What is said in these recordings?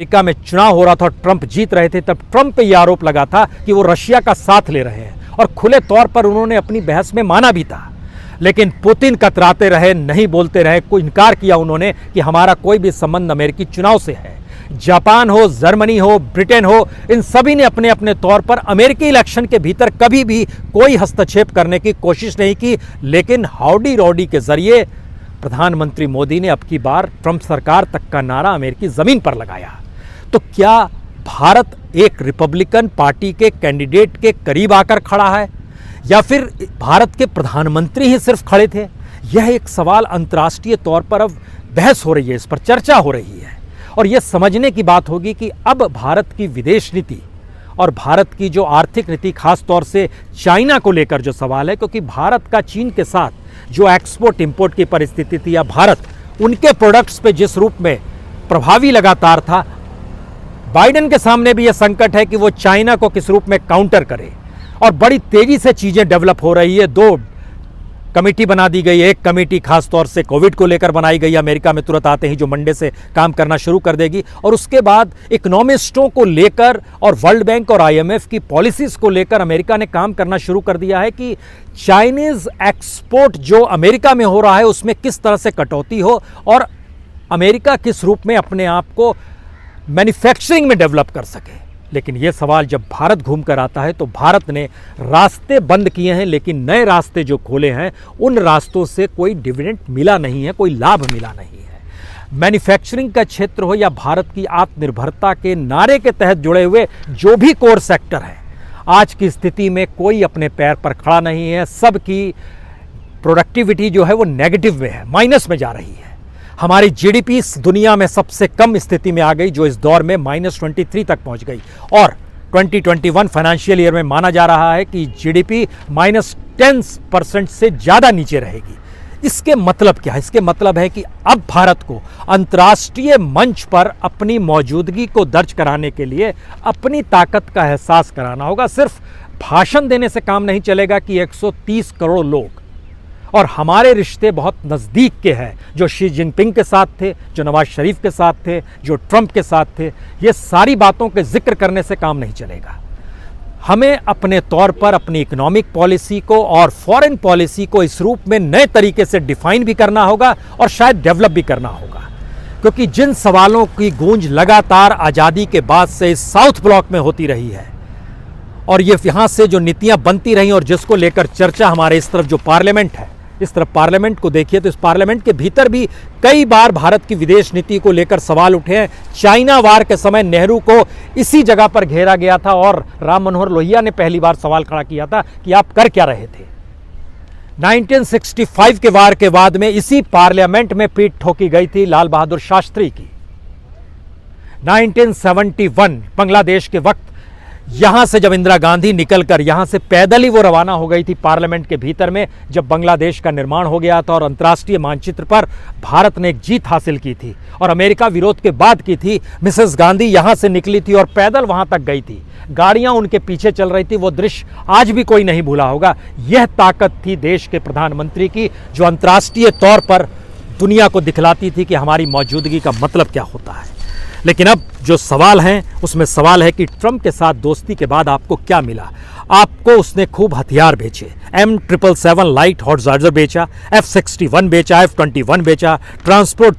America में चुनाव हो रहा था और ट्रंप जीत रहे थे, तब ट्रंप पे यह आरोप लगा था कि वो रशिया का साथ ले रहे हैं और खुले तौर पर उन्होंने अपनी बहस में माना भी था। लेकिन पुतिन कतराते रहे, नहीं बोलते रहे, कोई इनकार किया उन्होंने कि हमारा कोई भी संबंध अमेरिकी चुनाव से है। जापान हो, जर्मनी हो, ब्रिटेन हो, इन सभी ने अपने अपने तौर पर अमेरिकी इलेक्शन के भीतर कभी भी कोई हस्तक्षेप करने की कोशिश नहीं की। लेकिन हाउडी रॉडी के जरिए प्रधानमंत्री मोदी ने अब की बार ट्रंप सरकार तक का नारा अमेरिकी जमीन पर लगाया। तो क्या भारत एक रिपब्लिकन पार्टी के कैंडिडेट के करीब आकर खड़ा है या फिर भारत के प्रधानमंत्री ही सिर्फ खड़े थे? यह एक सवाल अंतर्राष्ट्रीय तौर पर अब बहस हो रही है, इस पर चर्चा हो रही है और यह समझने की बात होगी कि अब भारत की विदेश नीति और भारत की जो आर्थिक नीति, खास तौर से चाइना को लेकर जो सवाल है, क्योंकि भारत का चीन के साथ जो एक्सपोर्ट इंपोर्ट की परिस्थिति थी या भारत उनके प्रोडक्ट्स पे जिस रूप में प्रभावी लगातार था, बाइडेन के सामने भी यह संकट है कि वो चाइना को किस रूप में काउंटर करे। और बड़ी तेजी से चीजें डेवलप हो रही है। 2 कमेटी बना दी गई। एक कमेटी खास तौर से कोविड को लेकर बनाई गई अमेरिका में, तुरंत आते ही जो मंडे से काम करना शुरू कर देगी। और उसके बाद इकोनॉमिस्टों को लेकर और वर्ल्ड बैंक और IMF की पॉलिसीज को लेकर अमेरिका ने काम करना शुरू कर दिया है कि चाइनीज एक्सपोर्ट जो अमेरिका में हो रहा है उसमें किस तरह से कटौती हो और अमेरिका किस रूप में अपने आप को मैन्युफैक्चरिंग में डेवलप कर सके। लेकिन यह सवाल जब भारत घूम कर आता है तो भारत ने रास्ते बंद किए हैं, लेकिन नए रास्ते जो खोले हैं उन रास्तों से कोई डिविडेंड मिला नहीं है, कोई लाभ मिला नहीं है। मैन्युफैक्चरिंग का क्षेत्र हो या भारत की आत्मनिर्भरता के नारे के तहत जुड़े हुए जो भी कोर सेक्टर है, आज की स्थिति में कोई अपने पैर पर खड़ा नहीं है। सबकी प्रोडक्टिविटी जो है वो नेगेटिव में है, माइनस में जा रही है। हमारी जीडीपी दुनिया में सबसे कम स्थिति में आ गई, जो इस दौर में -23 तक पहुंच गई और 2021 फाइनेंशियल ईयर में माना जा रहा है कि जीडीपी -10% से ज़्यादा नीचे रहेगी। इसके मतलब क्या है? इसके मतलब है कि अब भारत को अंतर्राष्ट्रीय मंच पर अपनी मौजूदगी को दर्ज कराने के लिए अपनी ताकत का एहसास कराना होगा। सिर्फ भाषण देने से काम नहीं चलेगा कि 130 करोड़ लोग और हमारे रिश्ते बहुत नज़दीक के हैं, जो शी जिनपिंग के साथ थे, जो नवाज शरीफ के साथ थे, जो ट्रंप के साथ थे, ये सारी बातों के जिक्र करने से काम नहीं चलेगा। हमें अपने तौर पर अपनी इकोनॉमिक पॉलिसी को और फॉरेन पॉलिसी को इस रूप में नए तरीके से डिफाइन भी करना होगा और शायद डेवलप भी करना होगा, क्योंकि जिन सवालों की गूंज लगातार आज़ादी के बाद से इस साउथ ब्लॉक में होती रही है और ये यहाँ से जो नीतियाँ बनती रही और जिसको लेकर चर्चा हमारे इस तरफ जो पार्लियामेंट है, इस तरफ पार्लियामेंट को देखिए तो इस पार्लियामेंट के भीतर भी कई बार भारत की विदेश नीति को लेकर सवाल उठे हैं। चाइना वार के समय नेहरू को इसी जगह पर घेरा गया था और राम मनोहर लोहिया ने पहली बार सवाल खड़ा किया था कि आप कर क्या रहे थे। 1965 के वार के बाद में इसी पार्लियामेंट में पीठ ठोकी गई थी लाल बहादुर शास्त्री की। 1971 बांग्लादेश के वक्त यहां से जब इंदिरा गांधी निकलकर यहां से पैदल ही वो रवाना हो गई थी पार्लियामेंट के भीतर में, जब बांग्लादेश का निर्माण हो गया था और अंतर्राष्ट्रीय मानचित्र पर भारत ने एक जीत हासिल की थी और अमेरिका विरोध के बाद की थी। मिसेस गांधी यहां से निकली थी और पैदल वहां तक गई थी, गाड़ियां उनके पीछे चल रही थी। वो दृश्य आज भी कोई नहीं भूला होगा। यह ताकत थी देश के प्रधानमंत्री की, जो अंतर्राष्ट्रीय तौर पर दुनिया को दिखलाती थी कि हमारी मौजूदगी का मतलब क्या होता है। लेकिन अब जो सवाल हैं उसमें सवाल है कि ट्रंप के साथ दोस्ती के बाद आपको क्या मिला? आपको उसने खूब हथियार बेचे, M777 लाइट हॉटजार्जर बेचा, F-61 बेचा, F-21 बेचा, ट्रांसपोर्ट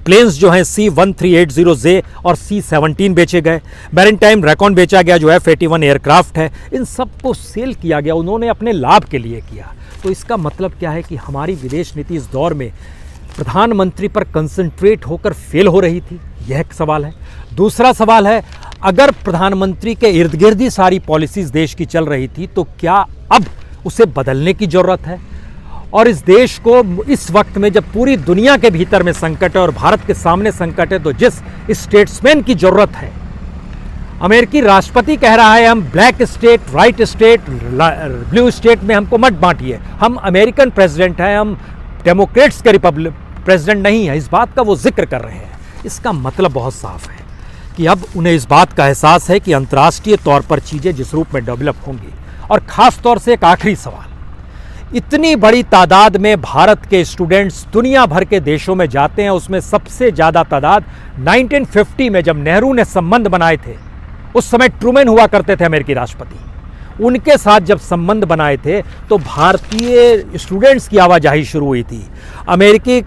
प्लेन्स जो हैं C-1380J और C-17 बेचे गए, मैरीटाइम रेकॉन बेचा गया जो F-81 एयरक्राफ्ट है। इन सबको सेल किया गया, उन्होंने अपने लाभ के लिए किया। तो इसका मतलब क्या है कि हमारी विदेश नीति इस दौर में प्रधानमंत्री पर कंसंट्रेट होकर फेल हो रही थी, यह एक सवाल है। दूसरा सवाल है, अगर प्रधानमंत्री के इर्द गिर्द ही सारी पॉलिसीज देश की चल रही थी तो क्या अब उसे बदलने की जरूरत है? और इस देश को इस वक्त में जब पूरी दुनिया के भीतर में संकट है और भारत के सामने संकट है, तो जिस स्टेट्समैन की जरूरत है, अमेरिकी राष्ट्रपति कह रहा है हम black state, right state, blue state में हमको मत बांटिए, हम अमेरिकन प्रेसिडेंट हैं, हम डेमोक्रेट्स के रिपब्लिक प्रेसिडेंट नहीं है, इस बात का वो जिक्र कर रहे हैं। इसका मतलब बहुत साफ है कि अब उन्हें इस बात का एहसास है कि अंतर्राष्ट्रीय तौर पर चीज़ें जिस रूप में डेवलप होंगी। और ख़ास तौर से एक आखिरी सवाल, इतनी बड़ी तादाद में भारत के स्टूडेंट्स दुनिया भर के देशों में जाते हैं। उसमें सबसे ज़्यादा तादाद 1950 में जब नेहरू ने संबंध बनाए थे, उस समय ट्रूमैन हुआ करते थे अमेरिकी राष्ट्रपति, उनके साथ जब संबंध बनाए थे तो भारतीय स्टूडेंट्स की आवाजाही शुरू हुई थी। अमेरिकी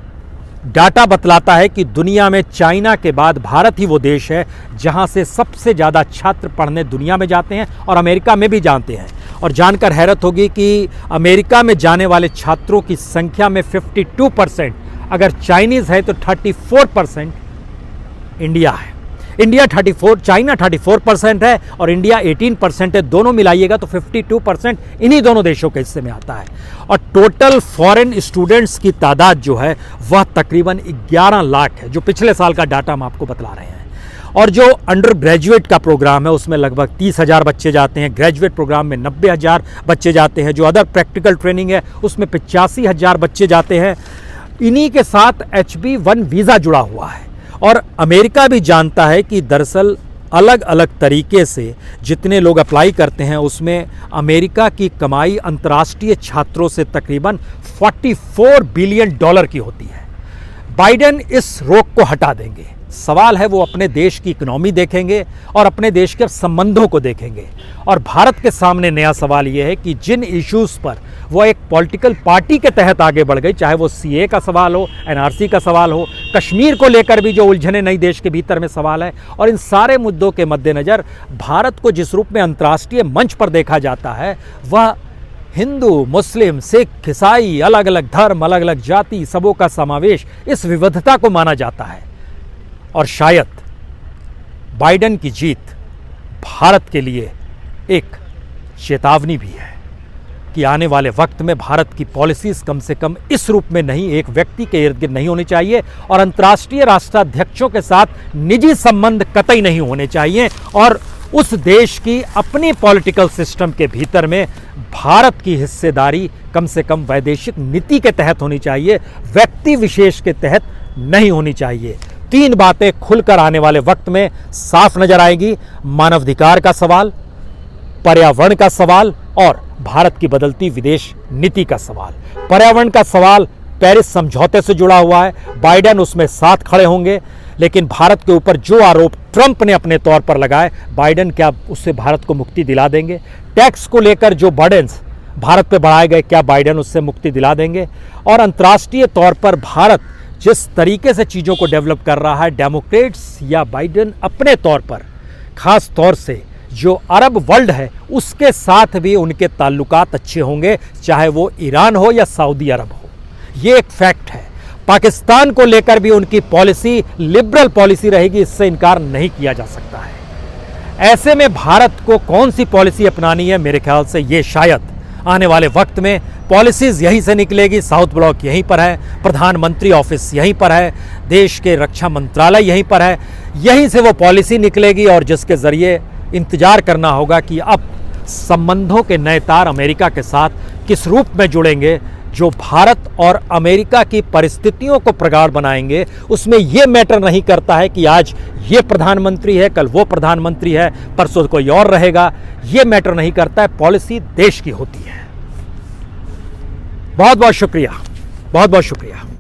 डाटा बतलाता है कि दुनिया में चाइना के बाद भारत ही वो देश है जहां से सबसे ज़्यादा छात्र पढ़ने दुनिया में जाते हैं और अमेरिका में भी जाते हैं। और जानकर हैरत होगी कि अमेरिका में जाने वाले छात्रों की संख्या में 52% अगर चाइनीज़ है तो 34% इंडिया है। चाइना 34% है और इंडिया 18% है। दोनों मिलाइएगा तो 52% इन्हीं दोनों देशों के हिस्से में आता है। और टोटल फॉरेन स्टूडेंट्स की तादाद जो है वह तकरीबन 11 लाख है, जो पिछले साल का डाटा हम आपको बतला रहे हैं। और जो अंडर ग्रेजुएट का प्रोग्राम है उसमें लगभग 30,000 बच्चे जाते हैं। ग्रेजुएट प्रोग्राम में 90,000 बच्चे जाते हैं। जो अदर प्रैक्टिकल ट्रेनिंग है उसमें 85,000 बच्चे जाते हैं। इन्हीं के साथ HB1 वीज़ा जुड़ा हुआ है। और अमेरिका भी जानता है कि दरअसल अलग अलग तरीके से जितने लोग अप्लाई करते हैं उसमें अमेरिका की कमाई अंतर्राष्ट्रीय छात्रों से तकरीबन $44 बिलियन की होती है। बाइडेन इस रोक को हटा देंगे। सवाल है वो अपने देश की इकोनॉमी देखेंगे और अपने देश के संबंधों को देखेंगे। और भारत के सामने नया सवाल ये है कि जिन इश्यूज़ पर वो एक पॉलिटिकल पार्टी के तहत आगे बढ़ गई, चाहे वो CA का सवाल हो, NRC का सवाल हो, कश्मीर को लेकर भी जो उलझने नई देश के भीतर में सवाल है, और इन सारे मुद्दों के मद्देनज़र भारत को जिस रूप में अंतर्राष्ट्रीय मंच पर देखा जाता है वह हिंदू, मुस्लिम, सिख, ईसाई, अलग अलग धर्म, अलग अलग जाति, सबों का समावेश, इस विविधता को माना जाता है। और शायद बाइडेन की जीत भारत के लिए एक चेतावनी भी है कि आने वाले वक्त में भारत की पॉलिसीज़ कम से कम इस रूप में नहीं, एक व्यक्ति के इर्द गिर्द नहीं होनी चाहिए और अंतर्राष्ट्रीय राष्ट्राध्यक्षों के साथ निजी संबंध कतई नहीं होने चाहिए। और उस देश की अपनी पॉलिटिकल सिस्टम के भीतर में भारत की हिस्सेदारी कम से कम वैदेशिक नीति के तहत होनी चाहिए, व्यक्ति विशेष के तहत नहीं होनी चाहिए। 3 बातें खुलकर आने वाले वक्त में साफ नजर आएगी: मानवाधिकार का सवाल, पर्यावरण का सवाल और भारत की बदलती विदेश नीति का सवाल। पर्यावरण का सवाल पेरिस समझौते से जुड़ा हुआ है, बाइडेन उसमें साथ खड़े होंगे। लेकिन भारत के ऊपर जो आरोप ट्रंप ने अपने तौर पर लगाए, बाइडेन क्या उससे भारत को मुक्ति दिला देंगे? टैक्स को लेकर जो बर्डन्स भारत पे बढ़ाए गए, क्या बाइडेन उससे मुक्ति दिला देंगे? और अंतर्राष्ट्रीय तौर पर भारत जिस तरीके से चीज़ों को डेवलप कर रहा है, डेमोक्रेट्स या बाइडेन अपने तौर पर, खास तौर से जो अरब वर्ल्ड है उसके साथ भी उनके ताल्लुकात अच्छे होंगे, चाहे वो ईरान हो या सऊदी अरब हो। ये एक फैक्ट है। पाकिस्तान को लेकर भी उनकी पॉलिसी लिबरल पॉलिसी रहेगी, इससे इनकार नहीं किया जा सकता है। ऐसे में भारत को कौन सी पॉलिसी अपनानी है? मेरे ख्याल से ये शायद आने वाले वक्त में पॉलिसीज़ यहीं से निकलेगी। साउथ ब्लॉक यहीं पर है, प्रधानमंत्री ऑफिस यहीं पर है, देश के रक्षा मंत्रालय यहीं पर है, यहीं से वो पॉलिसी निकलेगी और जिसके ज़रिए इंतज़ार करना होगा कि अब संबंधों के नए तार अमेरिका के साथ किस रूप में जुड़ेंगे, जो भारत और अमेरिका की परिस्थितियों को प्रगाढ़ बनाएंगे। उसमें यह मैटर नहीं करता है कि आज ये प्रधानमंत्री है, कल वो प्रधानमंत्री है, परसों कोई और रहेगा। ये मैटर नहीं करता है, पॉलिसी देश की होती है। बहुत बहुत शुक्रिया, बहुत बहुत शुक्रिया।